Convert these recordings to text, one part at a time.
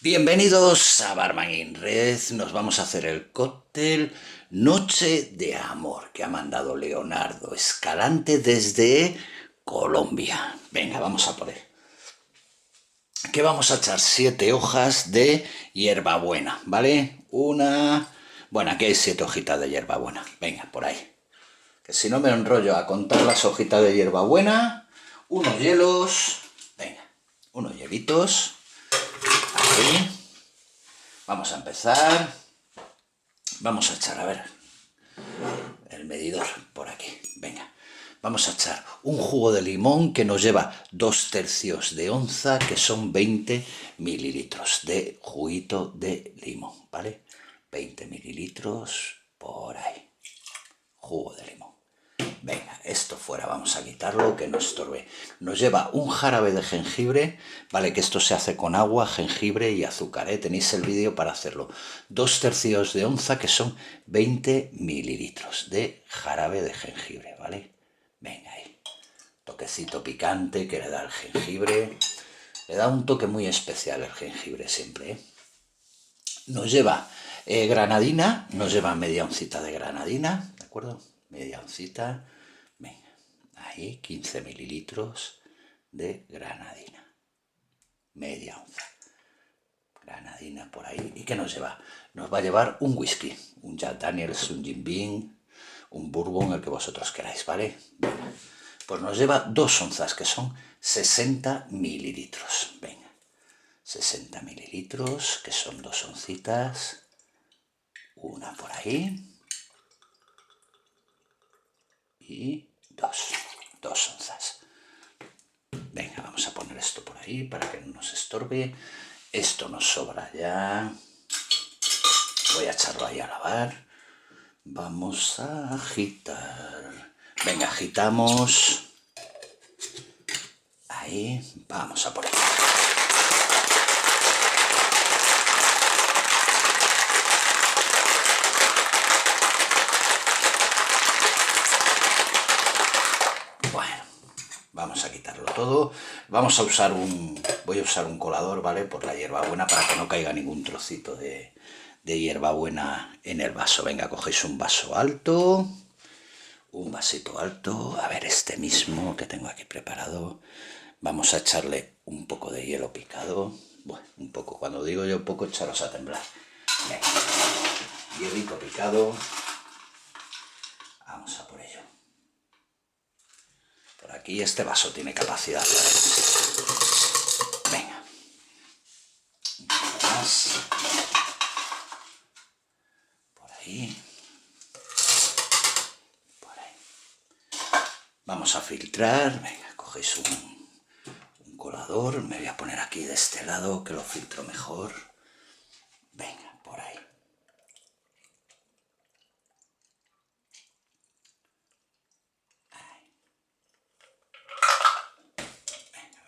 Bienvenidos a Barman in Red. Nos vamos a hacer el cóctel Noche de Amor que ha mandado Leonardo Escalante desde Colombia. Venga, vamos a por él. Que vamos a echar 7 hojas de hierbabuena, ¿vale? Bueno, aquí hay 7 hojitas de hierbabuena. Venga, por ahí. Que si no me enrollo a contar las hojitas de hierbabuena. Unos hielos. Venga, unos hielitos. Ahí. Vamos a empezar. Vamos a echar, a ver, el medidor por aquí. Venga, vamos a echar un jugo de limón que nos lleva 2/3 de onza, que son 20 mililitros de juguito de limón, ¿vale? 20 mililitros por ahí. Jugo de limón. Venga, esto fuera, vamos a quitarlo, que no estorbe. Nos lleva un jarabe de jengibre, ¿vale? Que esto se hace con agua, jengibre y azúcar, ¿eh? Tenéis el vídeo para hacerlo. 2/3 de onza, que son 20 mililitros de jarabe de jengibre, ¿vale? Venga ahí. Toquecito picante que le da el jengibre. Le da un toque muy especial el jengibre siempre, ¿eh? Nos lleva granadina, nos lleva media oncita de granadina, ¿de acuerdo? Media oncita. Venga, ahí 15 mililitros de granadina. Media onza. Granadina por ahí. ¿Y qué nos lleva? Nos va a llevar un whisky, un Jack Daniels, un Jim Beam, un bourbon, el que vosotros queráis, ¿vale? Venga. Pues nos lleva 2 onzas, que son 60 mililitros. Venga, 60 mililitros, que son 2 oncitas. Una por ahí. Y 2 onzas. Venga, vamos a poner esto por ahí para que no nos estorbe. Esto nos sobra ya. Voy a echarlo ahí a lavar. Vamos a agitar. Venga, agitamos. Ahí, vamos a por ahí. Bueno, vamos a quitarlo todo. Vamos a usar voy a usar un colador, ¿vale? Por la hierbabuena, para que no caiga ningún trocito de hierbabuena en el vaso. Venga, cogéis un vaso alto. Un vasito alto. A ver, este mismo que tengo aquí preparado. Vamos a echarle un poco de hielo picado. Bueno, un poco. Cuando digo yo poco, echaros a temblar. Venga. Hielito picado. Vamos a por ello. Por aquí este vaso tiene capacidad para esto. Venga. Un poco más. Por ahí. Por ahí. Vamos a filtrar. Venga, cogéis un colador. Me voy a poner aquí de este lado, que lo filtro mejor. Venga, por ahí.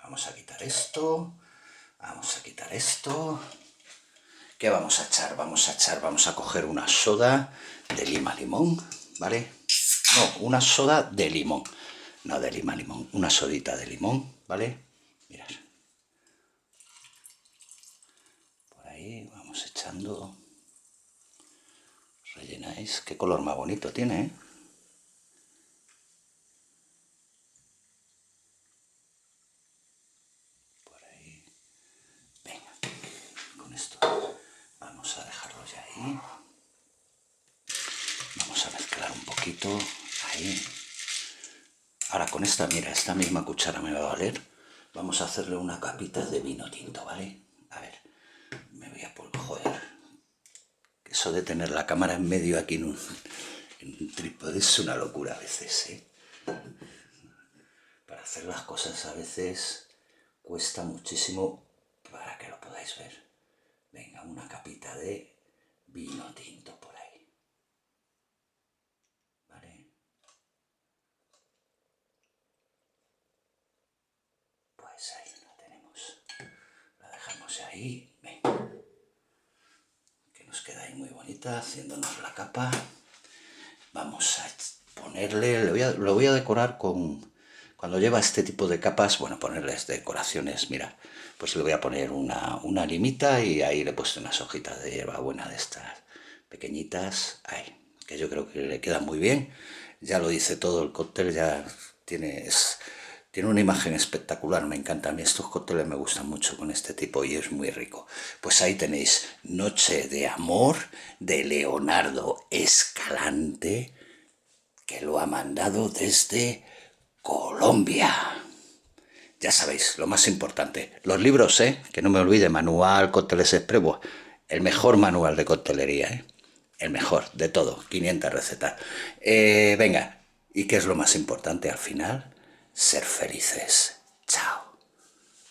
Vamos a quitar esto. Vamos a quitar esto. ¿Qué vamos a echar? Vamos a coger una soda de lima-limón, ¿vale? No, una soda de limón. No de lima-limón, una sodita de limón, ¿vale? Mirad. Por ahí vamos echando. Rellenáis. Qué color más bonito tiene, ¿eh? Vamos a dejarlo ya ahí. Vamos a mezclar un poquito. Ahí. Ahora con esta, mira, esta misma cuchara me va a valer. Vamos a hacerle una capita de vino tinto, ¿vale? A ver, me voy a poner... Joder. Eso de tener la cámara en medio aquí en un trípode es una locura a veces, ¿eh? Para hacer las cosas a veces cuesta muchísimo, para que lo podáis ver. Venga, una capita de vino tinto por ahí. ¿Vale? Pues ahí la tenemos. La dejamos ahí. Venga. Que nos queda ahí muy bonita, haciéndonos la capa. Vamos a ponerle... Lo voy a decorar con cuando lleva este tipo de capas, bueno, ponerles decoraciones, mira, pues le voy a poner una limita y ahí le he puesto unas hojitas de hierbabuena de estas pequeñitas, ahí, que yo creo que le quedan muy bien. Ya lo dice todo el cóctel, ya tiene una imagen espectacular, me encanta. A mí estos cócteles me gustan mucho con este tipo y es muy rico. Pues ahí tenéis Noche de Amor de Leonardo Escalante, que lo ha mandado desde Colombia. Ya sabéis, lo más importante, los libros, que no me olvide, Manual Cócteles Express, el mejor manual de coctelería, el mejor de todo, 500 recetas. Venga, ¿y qué es lo más importante al final? Ser felices. Chao.